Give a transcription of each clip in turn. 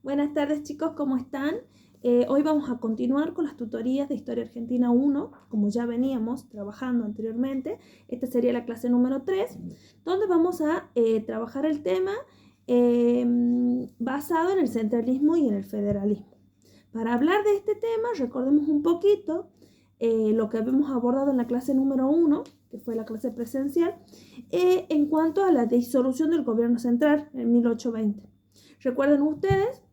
Buenas tardes chicos, ¿cómo están? Hoy vamos a continuar con las tutorías de Historia Argentina 1, como ya veníamos trabajando anteriormente. Esta sería la clase número 3, donde vamos a trabajar el tema basado en el centralismo y en el federalismo. Para hablar de este tema, recordemos un poquito lo que habíamos abordado en la clase número 1, que fue la clase presencial, en cuanto a la disolución del gobierno central en 1820. Recuerden ustedes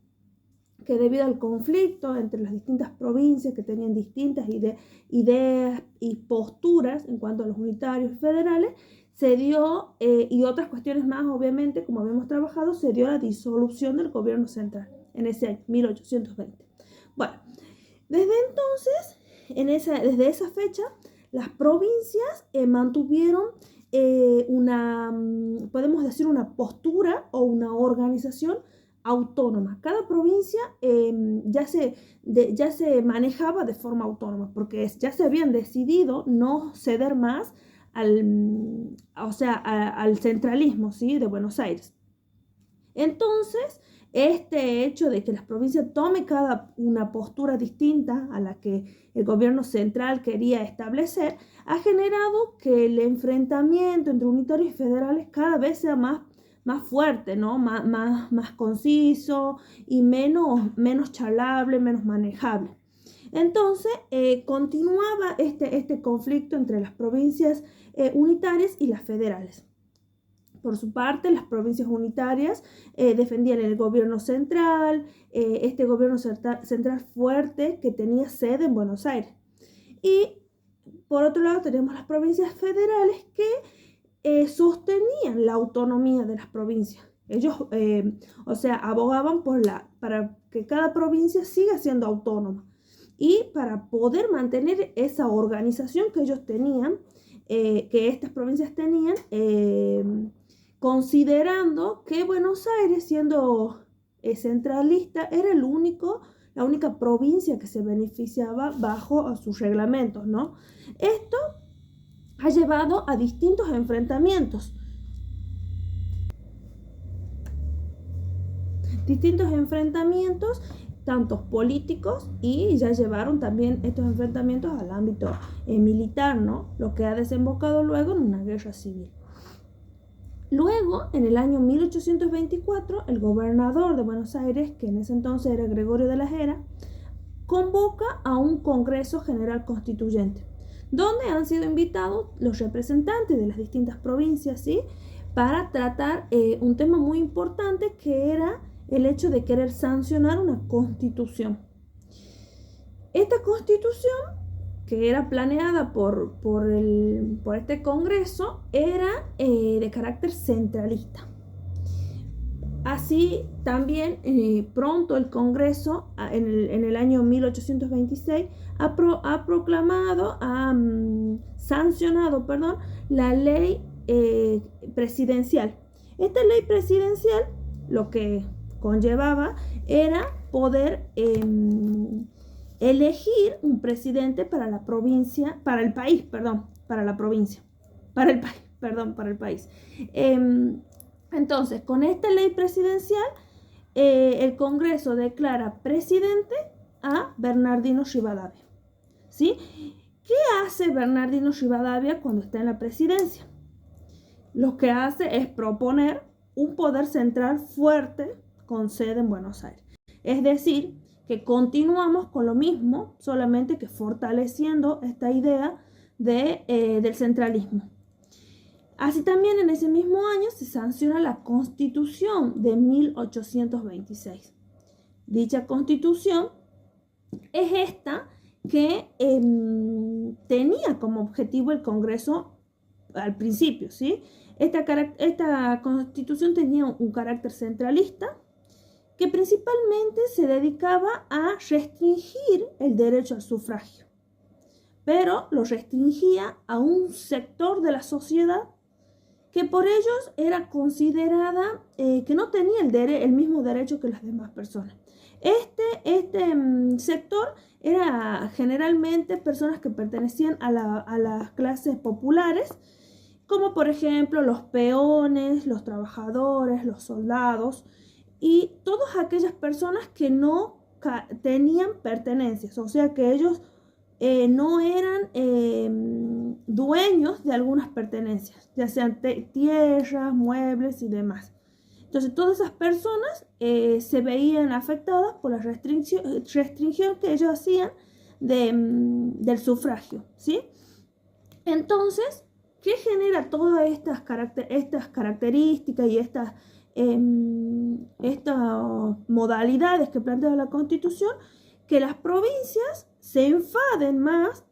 que debido al conflicto entre las distintas provincias que tenían distintas ideas y posturas en cuanto a los unitarios y federales, se dio, y otras cuestiones más, obviamente, como habíamos trabajado, se dio la disolución del gobierno central en ese año, 1820. Bueno, desde entonces, desde esa fecha, las provincias mantuvieron podemos decir, una postura o una organización autónoma. Cada provincia ya se manejaba de forma autónoma porque ya se habían decidido no ceder más al centralismo, ¿sí?, de Buenos Aires. Entonces, este hecho de que las provincias tomen cada una postura distinta a la que el gobierno central quería establecer, ha generado que el enfrentamiento entre unitarios y federales cada vez sea más fuerte, ¿no? Más conciso y menos charlable, menos manejable. Entonces, continuaba este conflicto entre las provincias unitarias y las federales. Por su parte, las provincias unitarias defendían el gobierno central, este gobierno central fuerte que tenía sede en Buenos Aires. Y por otro lado tenemos las provincias federales que sostenían la autonomía de las provincias. Ellos, abogaban para que cada provincia siga siendo autónoma. Y para poder mantener esa organización que ellos tenían, que estas provincias tenían, considerando que Buenos Aires, siendo centralista, era la única provincia que se beneficiaba bajo sus reglamentos, ¿no? Esto ha llevado a distintos enfrentamientos tanto políticos, y ya llevaron también estos enfrentamientos al ámbito militar, ¿no? Lo que ha desembocado luego en una guerra civil. Luego, en el año 1824, el gobernador de Buenos Aires, que en ese entonces era Gregorio de la Hera, convoca a un Congreso General Constituyente, donde han sido invitados los representantes de las distintas provincias, ¿sí?, para tratar un tema muy importante, que era el hecho de querer sancionar una constitución. Esta constitución, que era planeada por este Congreso, era de carácter centralista. Así también pronto el Congreso, en el año 1826, ha sancionado la ley presidencial. Esta ley presidencial lo que conllevaba era poder elegir un presidente para el país. Entonces, con esta ley presidencial, el Congreso declara presidente a Bernardino Rivadavia, ¿sí? ¿Qué hace Bernardino Rivadavia cuando está en la presidencia? Lo que hace es proponer un poder central fuerte con sede en Buenos Aires. Es decir, que continuamos con lo mismo, solamente que fortaleciendo esta idea del centralismo. Así también, en ese mismo año se sanciona la Constitución de 1826. Dicha Constitución es esta que tenía como objetivo el Congreso al principio, ¿sí? Esta Constitución tenía un carácter centralista, que principalmente se dedicaba a restringir el derecho al sufragio, pero lo restringía a un sector de la sociedad que por ellos era considerada que no tenía el mismo derecho que las demás personas. Este sector era generalmente personas que pertenecían a las clases populares, como por ejemplo los peones, los trabajadores, los soldados, y todas aquellas personas que no tenían pertenencias, o sea que ellos no eran dueños de algunas pertenencias, ya sean tierras, muebles y demás. Entonces todas esas personas se veían afectadas por la restricción que ellos hacían del sufragio, ¿sí? Entonces, ¿qué genera todas estas características y estas modalidades que plantea la Constitución? Que las provincias se enfaden más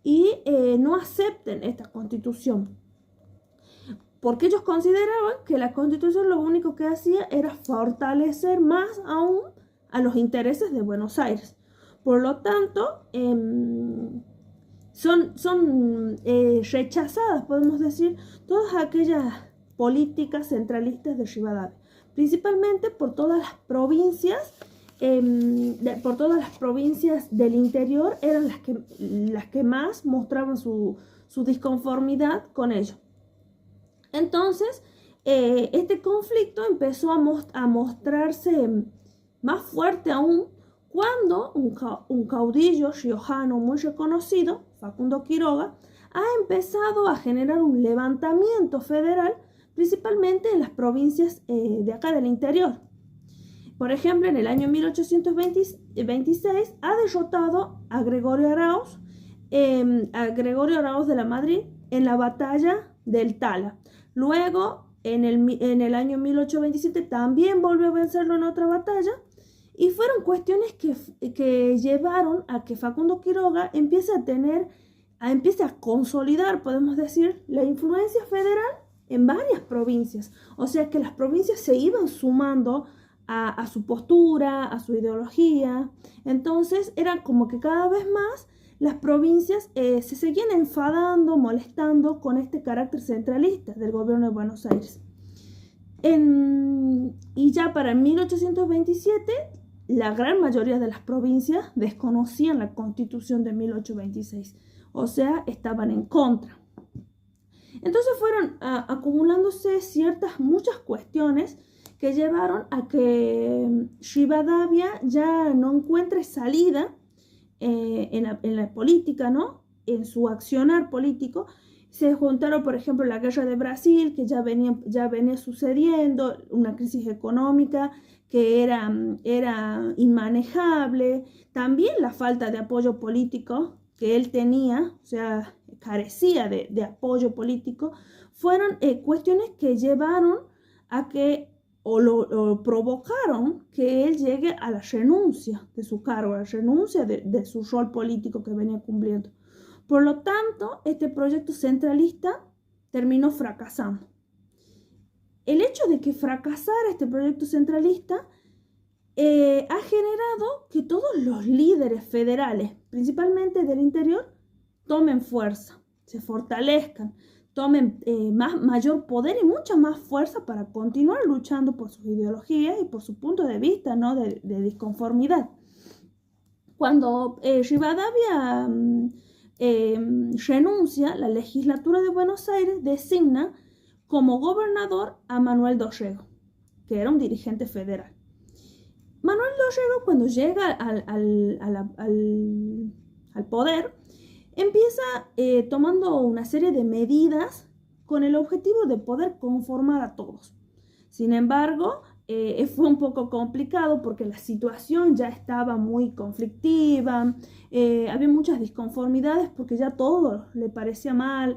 y no acepten esta Constitución. Porque ellos consideraban que la Constitución lo único que hacía era fortalecer más aún a los intereses de Buenos Aires. Por lo tanto, son rechazadas, podemos decir, todas aquellas políticas centralistas de Rivadavia, principalmente por todas las provincias, del interior eran las que más mostraban su disconformidad con ello. Entonces, este conflicto empezó a mostrarse más fuerte aún cuando un caudillo riojano muy reconocido, Facundo Quiroga, ha empezado a generar un levantamiento federal, principalmente en las provincias de acá del interior. Por ejemplo, en el año 1826 ha derrotado a Gregorio Arauz de la Madrid en la batalla del Tala. Luego, en el año 1827 también volvió a vencerlo en otra batalla. Y fueron cuestiones que llevaron a que Facundo Quiroga empiece a consolidar, podemos decir, la influencia federal en varias provincias. O sea que las provincias se iban sumando a su postura, a su ideología. Entonces era como que cada vez más las provincias se seguían enfadando, molestando con este carácter centralista del gobierno de Buenos Aires. Y ya para 1827, la gran mayoría de las provincias desconocían la Constitución de 1826, o sea, estaban en contra. Entonces fueron acumulándose muchas cuestiones que llevaron a que Rivadavia ya no encuentre salida en la política, ¿no? En su accionar político. Se juntaron, por ejemplo, la guerra de Brasil, que ya venía sucediendo, una crisis económica que era inmanejable, también la falta de apoyo político que él tenía, o sea, carecía de apoyo político, fueron cuestiones que llevaron a que, o provocaron que él llegue a la renuncia de su cargo, a la renuncia de su rol político que venía cumpliendo. Por lo tanto, este proyecto centralista terminó fracasando. El hecho de que fracasara este proyecto centralista ha generado que todos los líderes federales, principalmente del interior, tomen fuerza, se fortalezcan, tomen mayor poder y mucha más fuerza para continuar luchando por sus ideologías y por su punto de vista, ¿no? de disconformidad. Cuando Rivadavia renuncia, la legislatura de Buenos Aires designa como gobernador a Manuel Dorrego, que era un dirigente federal. Manuel Dorrego, cuando llega al poder, empieza tomando una serie de medidas con el objetivo de poder conformar a todos. Sin embargo, fue un poco complicado porque la situación ya estaba muy conflictiva, había muchas disconformidades porque ya todo le parecía mal,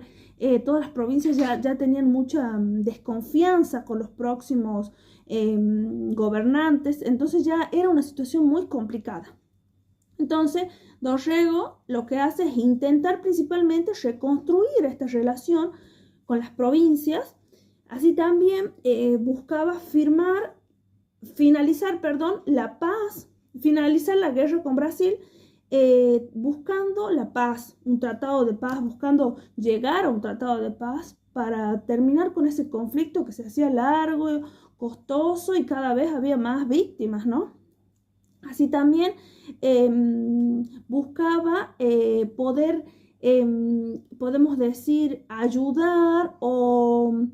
todas las provincias ya tenían mucha desconfianza con los próximos gobernantes, entonces ya era una situación muy complicada. Entonces, Dorrego lo que hace es intentar principalmente reconstruir esta relación con las provincias. Así también buscaba finalizar la guerra con Brasil, buscando la paz, un tratado de paz, buscando llegar a un tratado de paz para terminar con ese conflicto que se hacía largo, costoso y cada vez había más víctimas, ¿no? Así también buscaba poder, podemos decir, ayudar o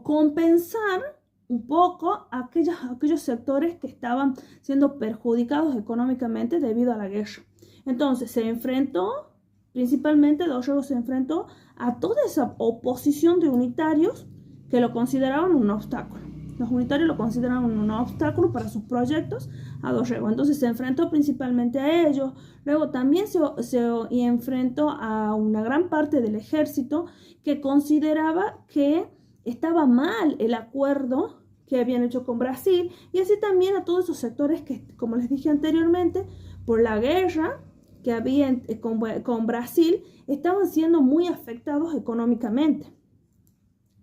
compensar un poco a aquellos sectores que estaban siendo perjudicados económicamente debido a la guerra. Entonces se enfrentó, principalmente Dorrego se enfrentó a toda esa oposición de unitarios que lo consideraban un obstáculo. Los unitarios lo consideraban un obstáculo para sus proyectos a Dorrego. Entonces se enfrentó principalmente a ellos. Luego también se enfrentó a una gran parte del ejército que consideraba que estaba mal el acuerdo que habían hecho con Brasil, y así también a todos esos sectores que, como les dije anteriormente, por la guerra que había con Brasil, estaban siendo muy afectados económicamente.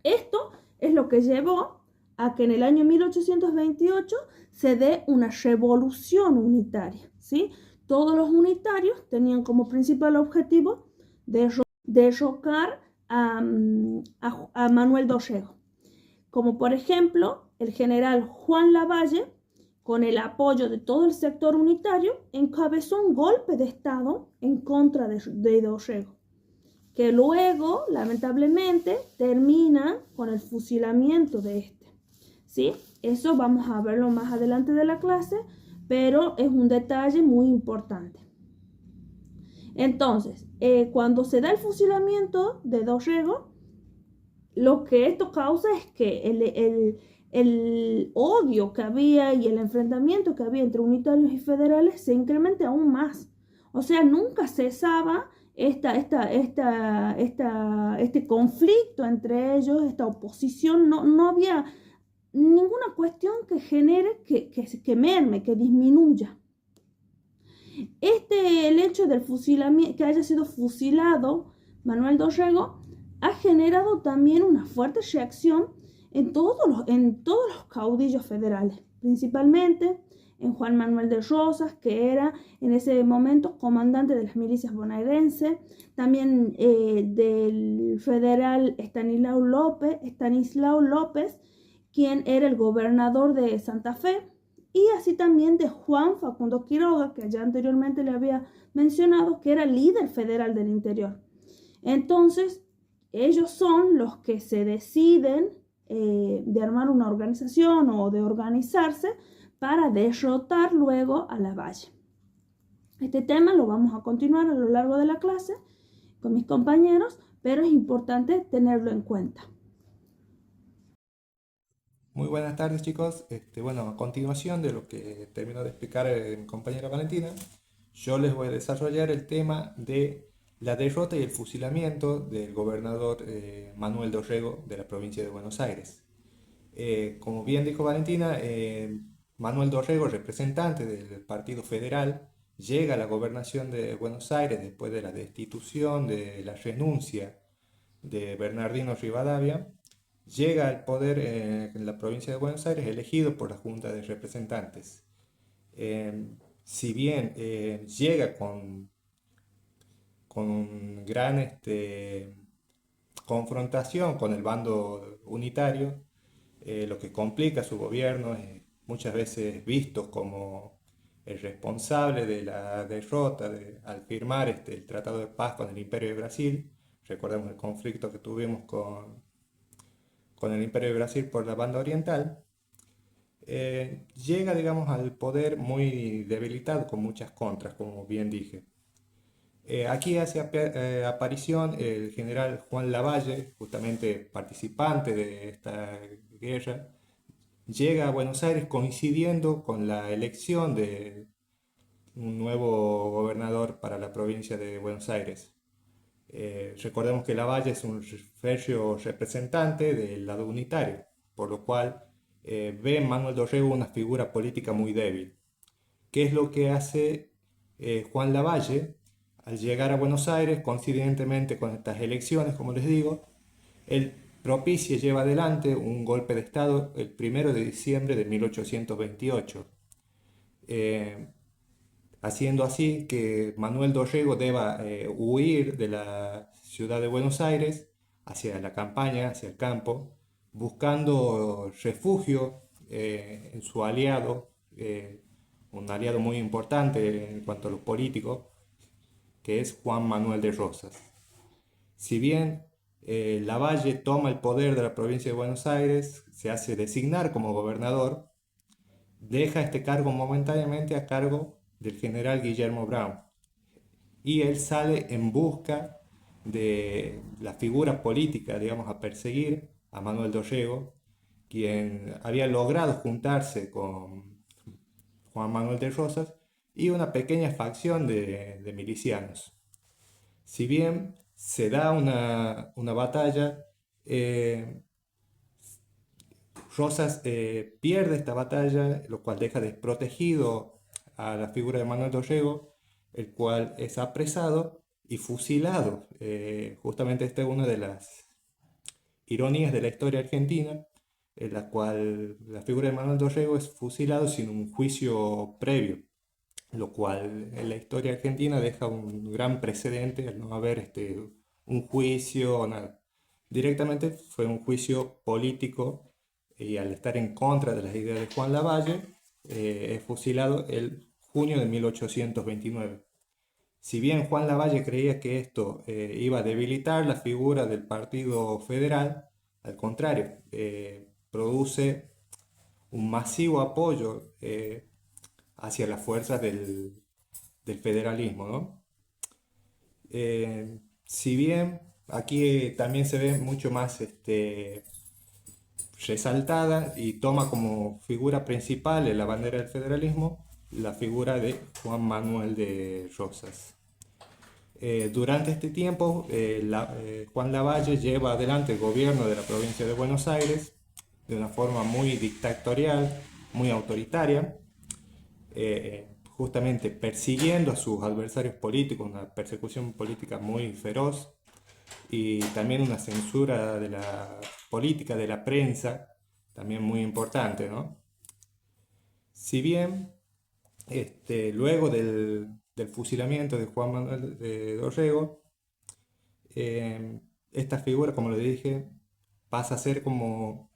Esto es lo que llevó a que en el año 1828 se dé una revolución unitaria, ¿sí? Todos los unitarios tenían como principal objetivo derrocar a Manuel Dorrego. Como por ejemplo, el general Juan Lavalle, con el apoyo de todo el sector unitario, encabezó un golpe de Estado en contra de Dorrego, que luego, lamentablemente, termina con el fusilamiento de este. ¿Sí? Eso vamos a verlo más adelante de la clase, pero es un detalle muy importante. Entonces, cuando se da el fusilamiento de Dorrego, lo que esto causa es que el odio que había y el enfrentamiento que había entre unitarios y federales se incremente aún más. O sea, nunca cesaba este conflicto entre ellos, esta oposición. No había ninguna cuestión que genere que merme, que disminuya. El hecho del fusilamiento, que haya sido fusilado Manuel Dorrego, ha generado también una fuerte reacción en todos los caudillos federales, principalmente en Juan Manuel de Rosas, que era en ese momento comandante de las milicias bonaerenses, también del federal Estanislao López, quien era el gobernador de Santa Fe, y así también de Juan Facundo Quiroga, que ya anteriormente le había mencionado, que era líder federal del interior. Entonces, ellos son los que se deciden de armar una organización o de organizarse para derrotar luego a Lavalle. Este tema lo vamos a continuar a lo largo de la clase con mis compañeros, pero es importante tenerlo en cuenta. Muy buenas tardes, chicos. Bueno, a continuación de lo que terminó de explicar mi compañera Valentina, yo les voy a desarrollar el tema de la derrota y el fusilamiento del gobernador Manuel Dorrego de la provincia de Buenos Aires. Como bien dijo Valentina, Manuel Dorrego, representante del Partido Federal, llega a la gobernación de Buenos Aires después de la destitución, de la renuncia de Bernardino Rivadavia. Llega al poder en la provincia de Buenos Aires elegido por la Junta de Representantes. Si bien llega con gran confrontación con el bando unitario, lo que complica su gobierno, es muchas veces visto como el responsable de la derrota al firmar el Tratado de Paz con el Imperio de Brasil. Recordemos el conflicto que tuvimos con el Imperio de Brasil por la banda oriental. Llega, digamos, al poder muy debilitado, con muchas contras, como bien dije. Aquí hace aparición el general Juan Lavalle, justamente participante de esta guerra. Llega a Buenos Aires coincidiendo con la elección de un nuevo gobernador para la provincia de Buenos Aires. Recordemos que Lavalle es un férreo representante del lado unitario, por lo cual ve en Manuel Dorrego una figura política muy débil. ¿Qué es lo que hace Juan Lavalle? Al llegar a Buenos Aires, coincidentemente con estas elecciones, como les digo, él propicia y lleva adelante un golpe de Estado el 1 de diciembre de 1828, haciendo así que Manuel Dorrego deba huir de la ciudad de Buenos Aires hacia la campaña, hacia el campo, buscando refugio en su aliado, un aliado muy importante en cuanto a lo político, que es Juan Manuel de Rosas. Si bien Lavalle toma el poder de la provincia de Buenos Aires, se hace designar como gobernador, deja este cargo momentáneamente a cargo del general Guillermo Brown y él sale en busca de la figura política, digamos, a perseguir, a Manuel Dorrego, quien había logrado juntarse con Juan Manuel de Rosas y una pequeña facción de milicianos. Si bien se da una batalla, eh, Rosas pierde esta batalla, lo cual deja desprotegido a la figura de Manuel Dorrego, el cual es apresado y fusilado. Justamente esta es una de las ironías de la historia argentina, en la cual la figura de Manuel Dorrego es fusilado sin un juicio previo, lo cual en la historia argentina deja un gran precedente al no haber un juicio o nada. Directamente fue un juicio político y al estar en contra de las ideas de Juan Lavalle, es fusilado el junio de 1829. Si bien Juan Lavalle creía que esto iba a debilitar la figura del Partido Federal, al contrario, produce un masivo apoyo hacia las fuerzas del federalismo, ¿no? Si bien aquí también se ve mucho más resaltada y toma como figura principal en la bandera del federalismo la figura de Juan Manuel de Rosas. Durante este tiempo, Juan Lavalle lleva adelante el gobierno de la provincia de Buenos Aires de una forma muy dictatorial, muy autoritaria, justamente persiguiendo a sus adversarios políticos, una persecución política muy feroz y también una censura de la política, de la prensa, también muy importante, ¿no? Si bien luego del fusilamiento de Juan Manuel de Dorrego, eh, esta figura, como le dije, pasa a ser como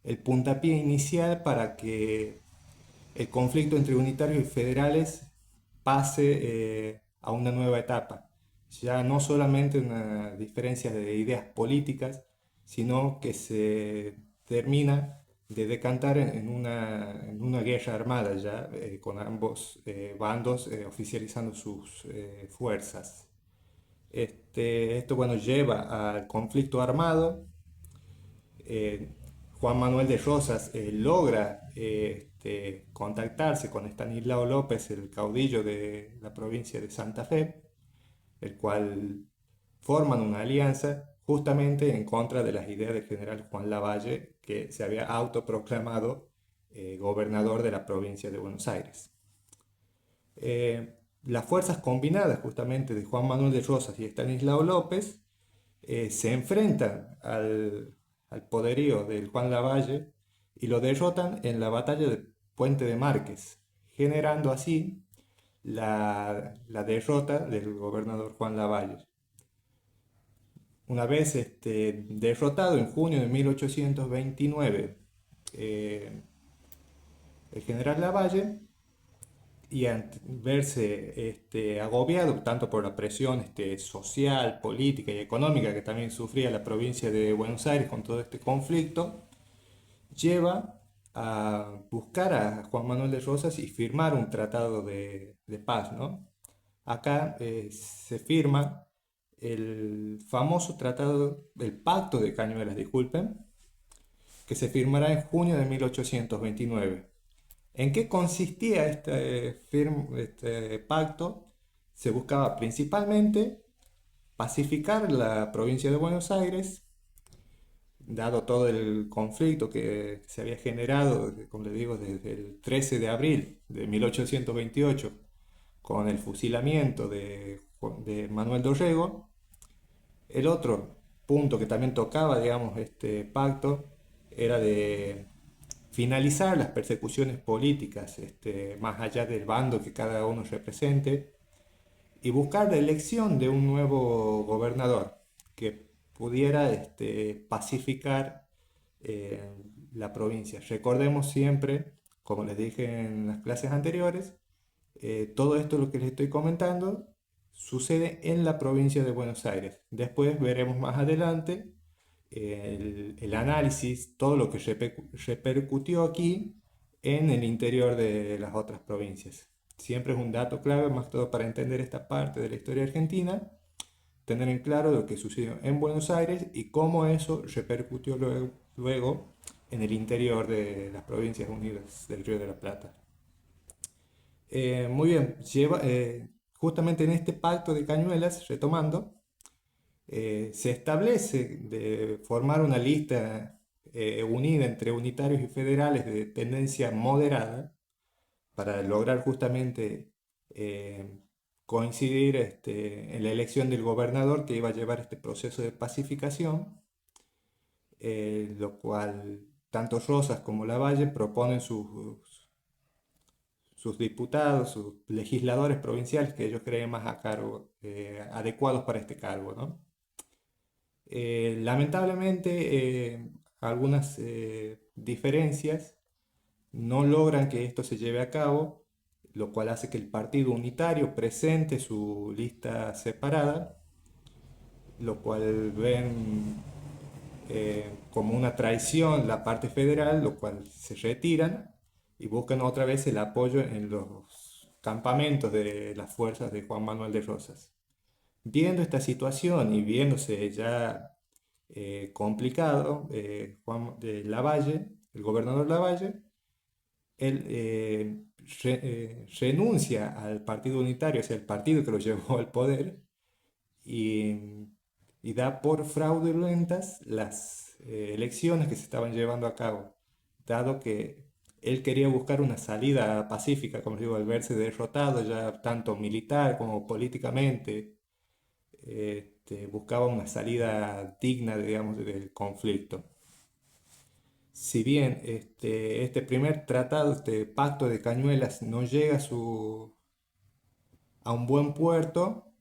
el puntapié inicial para que el conflicto entre unitarios y federales pase a una nueva etapa. Ya no solamente una diferencia de ideas políticas, sino que se termina de decantar en una guerra armada ya, con ambos bandos oficializando sus fuerzas. Esto, bueno, lleva al conflicto armado. eh, Juan Manuel de Rosas logra contactarse con Estanislao López, el caudillo de la provincia de Santa Fe, el cual forman una alianza justamente en contra de las ideas del general Juan Lavalle, que se había autoproclamado gobernador de la provincia de Buenos Aires. Las fuerzas combinadas justamente de Juan Manuel de Rosas y Estanislao López se enfrentan al poderío del Juan Lavalle y lo derrotan en la batalla de Puente de Márquez, generando así la derrota del gobernador Juan Lavalle. Una vez derrotado en junio de 1829, el general Lavalle, y verse agobiado tanto por la presión social, política y económica que también sufría la provincia de Buenos Aires con todo este conflicto, lleva a buscar a Juan Manuel de Rosas y firmar un tratado de paz, ¿no? Acá se firma el famoso tratado, el Pacto de Cañuelas, disculpen, que se firmará en junio de 1829. ¿En qué consistía este pacto? Se buscaba principalmente pacificar la provincia de Buenos Aires, dado todo el conflicto que se había generado, como les digo, desde el 13 de abril de 1828, con el fusilamiento de Manuel Dorrego. El otro punto que también tocaba, digamos, este pacto era de finalizar las persecuciones políticas, más allá del bando que cada uno represente, y buscar la elección de un nuevo gobernador que pudiera pacificar eh, la provincia. Recordemos siempre, como les dije en las clases anteriores, todo esto lo que les estoy comentando sucede en la provincia de Buenos Aires. Después veremos más adelante el análisis, todo lo que repercutió aquí en el interior de las otras provincias. Siempre es un dato clave, más todo para entender esta parte de la historia argentina, tener en claro lo que sucedió en Buenos Aires y cómo eso repercutió luego en el interior de las provincias unidas del Río de la Plata. Muy bien, justamente en este pacto de Cañuelas, retomando, se establece de formar una lista unida entre unitarios y federales de tendencia moderada para lograr justamente eh, coincidir en la elección del gobernador que iba a llevar este proceso de pacificación, lo cual tanto Rosas como Lavalle proponen sus diputados, sus legisladores provinciales que ellos creen más a cargo, adecuados para este cargo, ¿no? Lamentablemente, algunas diferencias no logran que esto se lleve a cabo, lo cual hace que el partido unitario presente su lista separada, lo cual ven como una traición la parte federal, lo cual se retiran y buscan otra vez el apoyo en los campamentos de las fuerzas de Juan Manuel de Rosas. Viendo esta situación y viéndose ya complicado, Juan de Lavalle, el gobernador Lavalle, él renuncia al partido unitario, o sea, el partido que lo llevó al poder, y, y da por fraudulentas las elecciones que se estaban llevando a cabo, dado que él quería buscar una salida pacífica, como digo, al verse derrotado ya tanto militar como políticamente, buscaba una salida digna, digamos, del conflicto. Si bien este primer tratado, este pacto de Cañuelas, no llega a un buen puerto,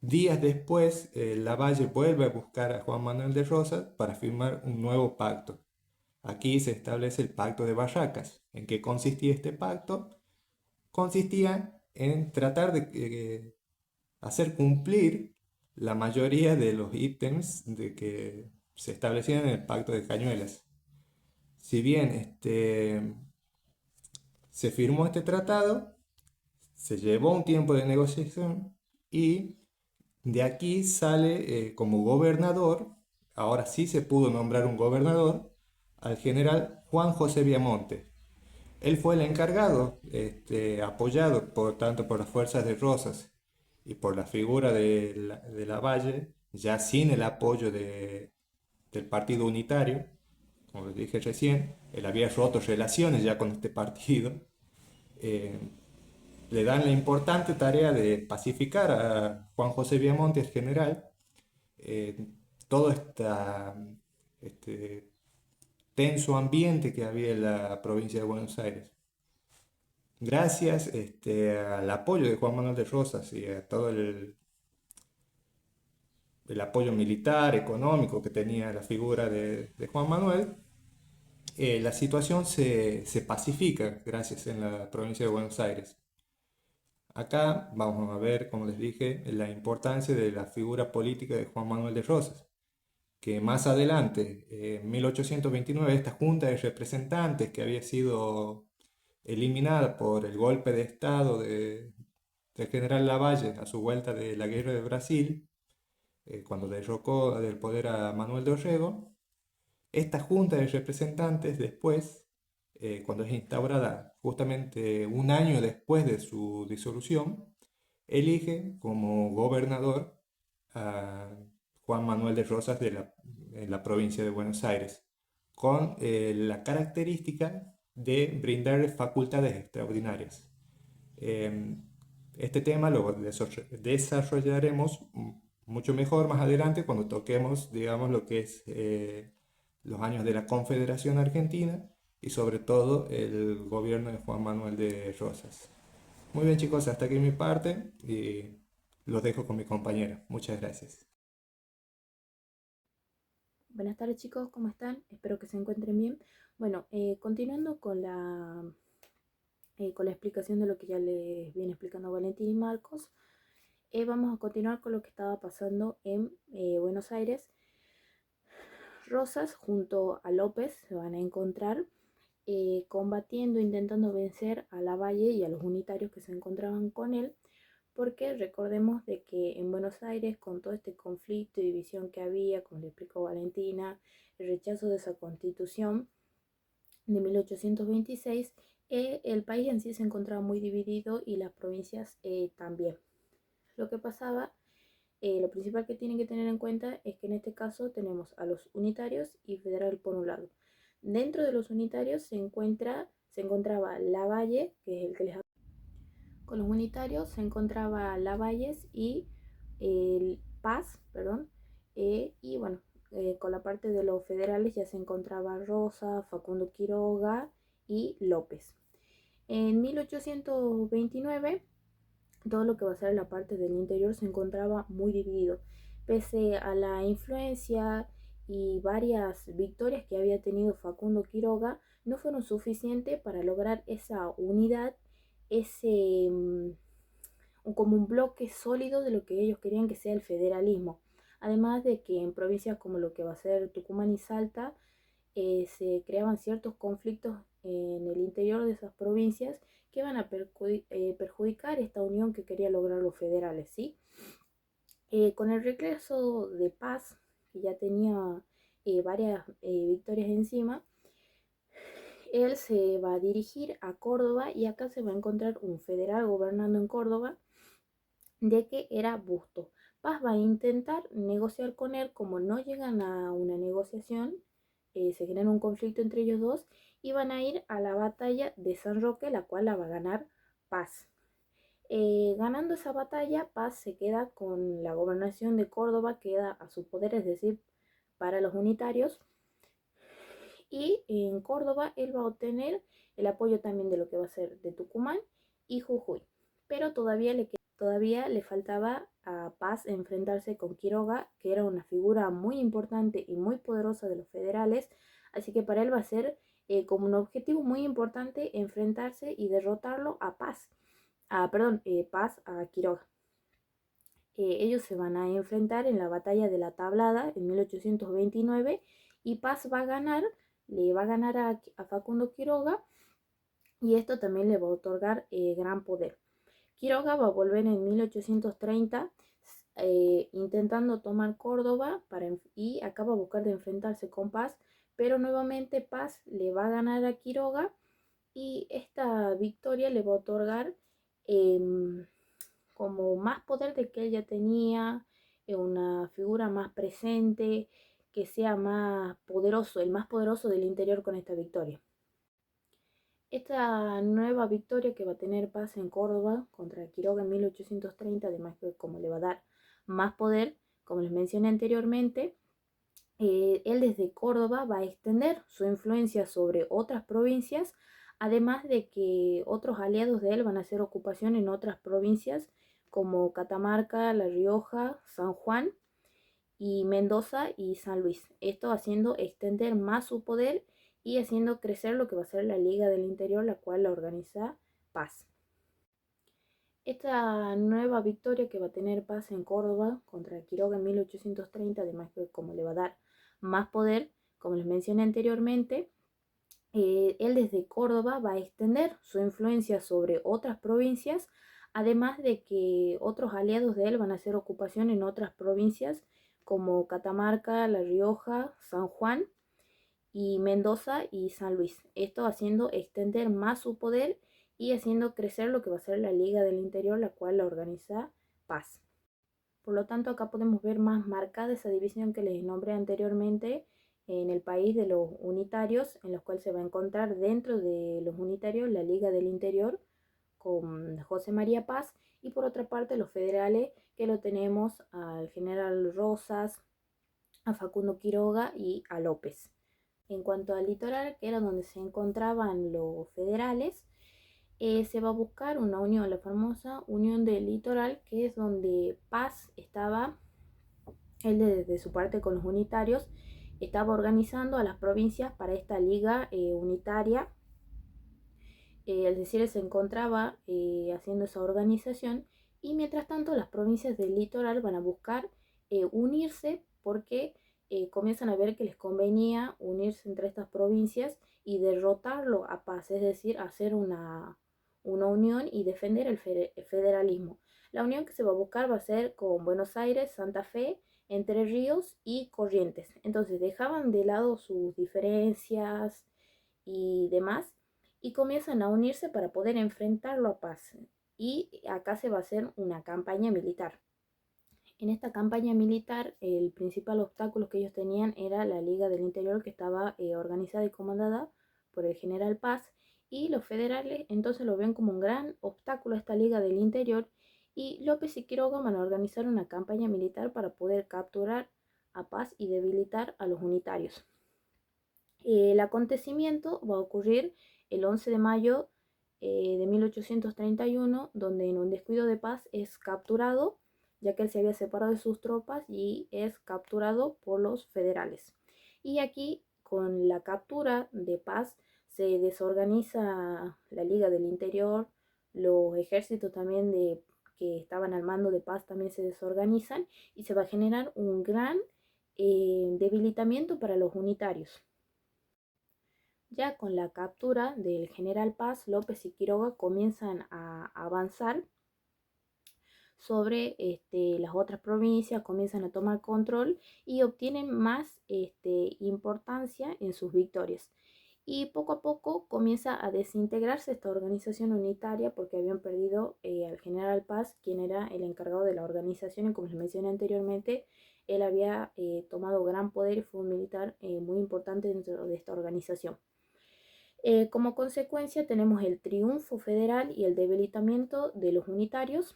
días después Lavalle vuelve a buscar a Juan Manuel de Rosas para firmar un nuevo pacto. Aquí se establece el pacto de Barracas. ¿En qué consistía este pacto? Consistía en tratar de hacer cumplir la mayoría de los ítems de que se establecían en el pacto de Cañuelas. Si bien se firmó este tratado, se llevó un tiempo de negociación y de aquí sale como gobernador, ahora sí se pudo nombrar un gobernador, al general Juan José Viamonte. Él fue el encargado, apoyado tanto por las fuerzas de Rosas y por la figura de Lavalle, ya sin el apoyo del Partido Unitario, como les dije recién, él había roto relaciones ya con este partido. eh, Le dan la importante tarea de pacificar a Juan José Viamonte, el general, eh, todo este tenso ambiente que había en la provincia de Buenos Aires. Gracias al apoyo de Juan Manuel de Rosas y a todo el apoyo militar, económico que tenía la figura de Juan Manuel, la situación se pacifica gracias en la provincia de Buenos Aires. Acá vamos a ver, como les dije, la importancia de la figura política de Juan Manuel de Rosas, que más adelante, en 1829, esta Junta de Representantes que había sido eliminada por el golpe de Estado del general Lavalle a su vuelta de la guerra de Brasil, cuando derrocó del poder a Manuel de Orrego, esta Junta de Representantes después, cuando es instaurada justamente un año después de su disolución, elige como gobernador a Juan Manuel de Rosas en la provincia de Buenos Aires, con la característica de brindarle facultades extraordinarias. Eh, este tema lo desarrollaremos mucho mejor más adelante cuando toquemos, digamos, lo que es los años de la Confederación Argentina y sobre todo el gobierno de Juan Manuel de Rosas. Muy bien chicos, hasta aquí mi parte y los dejo con mi compañera. Muchas gracias. Buenas tardes chicos, ¿cómo están? Espero que se encuentren bien. Bueno, continuando con la explicación de lo que ya les viene explicando Valentín y Marcos, Vamos a continuar con lo que estaba pasando en Buenos Aires. Rosas junto a López se van a encontrar combatiendo, intentando vencer a Lavalle y a los unitarios que se encontraban con él, porque recordemos de que en Buenos Aires, con todo este conflicto y división que había, como le explicó Valentina, el rechazo de esa constitución de 1826, el país en sí se encontraba muy dividido y las provincias también. Lo que pasaba, lo principal que tienen que tener en cuenta es que en este caso tenemos a los unitarios y federal por un lado. Dentro de los unitarios se encontraba Lavalle, que es el que les con los unitarios se encontraba Lavalles y el Paz, perdón, y bueno, con la parte de los federales ya se encontraba Rosa, Facundo Quiroga y López. En 1829, todo lo que va a ser la parte del interior se encontraba muy dividido, pese a la influencia y varias victorias que había tenido Facundo Quiroga, no fueron suficientes para lograr esa unidad, ese como un bloque sólido de lo que ellos querían que sea el federalismo. Además de que en provincias como lo que va a ser Tucumán y Salta, se creaban ciertos conflictos en el interior de esas provincias que van a perjudicar esta unión que querían lograr los federales, ¿sí? Con el regreso de Paz, que ya tenía varias victorias encima, él se va a dirigir a Córdoba y acá se va a encontrar un federal gobernando en Córdoba, de que era Busto. Paz va a intentar negociar con él, como no llegan a una negociación, se genera un conflicto entre ellos dos y van a ir a la batalla de San Roque, la cual la va a ganar Paz. Ganando esa batalla, Paz se queda con la gobernación de Córdoba, queda a su poder, es decir, para los unitarios. Y en Córdoba él va a obtener el apoyo también de lo que va a ser de Tucumán y Jujuy. Pero todavía le faltaba a Paz enfrentarse con Quiroga, que era una figura muy importante y muy poderosa de los federales. Así que para él va a ser como un objetivo muy importante enfrentarse y derrotarlo a Paz. Paz a Quiroga. Ellos se van a enfrentar en la batalla de la Tablada en 1829 y Paz le va a ganar a Facundo Quiroga y esto también le va a otorgar gran poder. Quiroga va a volver en 1830 intentando tomar Córdoba y acaba a buscar de enfrentarse con Paz, pero nuevamente Paz le va a ganar a Quiroga y esta victoria le va a otorgar como más poder de que él ya tenía, una figura más presente, que sea más poderoso, el más poderoso del interior con esta victoria. Esta nueva victoria que va a tener Paz en Córdoba contra Quiroga en 1830, además que como le va a dar más poder, como les mencioné anteriormente, él desde Córdoba va a extender su influencia sobre otras provincias, además de que otros aliados de él van a hacer ocupación en otras provincias como Catamarca, La Rioja, San Juan y Mendoza y San Luis. Esto haciendo extender más su poder y haciendo crecer lo que va a ser la Liga del Interior, la cual la organiza Paz. Esta nueva victoria que va a tener Paz en Córdoba contra Quiroga en 1830, además que como le va a dar más poder, como les mencioné anteriormente, él desde Córdoba va a extender su influencia sobre otras provincias, además de que otros aliados de él van a hacer ocupación en otras provincias como Catamarca, La Rioja, San Juan y Mendoza y San Luis. Esto haciendo extender más su poder y haciendo crecer lo que va a ser la Liga del Interior, la cual la organiza Paz. Por lo tanto, acá podemos ver más marcada esa división que les nombré anteriormente en el país de los unitarios, en los cuales se va a encontrar dentro de los unitarios la Liga del Interior con José María Paz y por otra parte los federales, que lo tenemos al general Rosas, a Facundo Quiroga y a López. En cuanto al litoral, que era donde se encontraban los federales, se va a buscar una unión, la famosa unión del litoral, que es donde Paz estaba, él desde su parte con los unitarios, estaba organizando a las provincias para esta liga unitaria. Es decir, se encontraba haciendo esa organización Y mientras tanto las provincias del litoral van a buscar unirse porque comienzan a ver que les convenía unirse entre estas provincias y derrotarlo a Paz, es decir, hacer una unión y defender el federalismo. La unión que se va a buscar va a ser con Buenos Aires, Santa Fe, Entre Ríos y Corrientes. Entonces dejaban de lado sus diferencias y demás y comienzan a unirse para poder enfrentarlo a Paz. Y acá se va a hacer una campaña militar. En esta campaña militar, el principal obstáculo que ellos tenían era la Liga del Interior, que estaba organizada y comandada por el general Paz, y los federales entonces lo ven como un gran obstáculo a esta Liga del Interior, y López y Quiroga van a organizar una campaña militar para poder capturar a Paz y debilitar a los unitarios. El acontecimiento va a ocurrir el 11 de mayo de 1831, donde en un descuido de Paz es capturado, ya que él se había separado de sus tropas y es capturado por los federales. Y aquí, con la captura de Paz, se desorganiza la Liga del Interior, los ejércitos también que estaban al mando de Paz también se desorganizan y se va a generar un gran debilitamiento para los unitarios. Ya con la captura del general Paz, López y Quiroga comienzan a avanzar sobre las otras provincias, comienzan a tomar control y obtienen más importancia en sus victorias. Y poco a poco comienza a desintegrarse esta organización unitaria porque habían perdido al general Paz, quien era el encargado de la organización, y como les mencioné anteriormente, él había tomado gran poder y fue un militar muy importante dentro de esta organización. Como consecuencia tenemos el triunfo federal y el debilitamiento de los unitarios,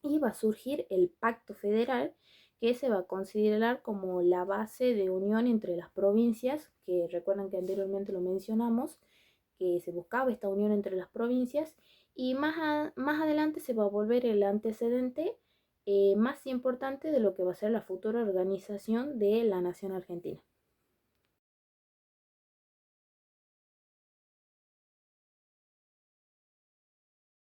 y va a surgir el pacto federal, que se va a considerar como la base de unión entre las provincias, que recuerdan que anteriormente lo mencionamos, que se buscaba esta unión entre las provincias, y más adelante se va a volver el antecedente más importante de lo que va a ser la futura organización de la nación argentina.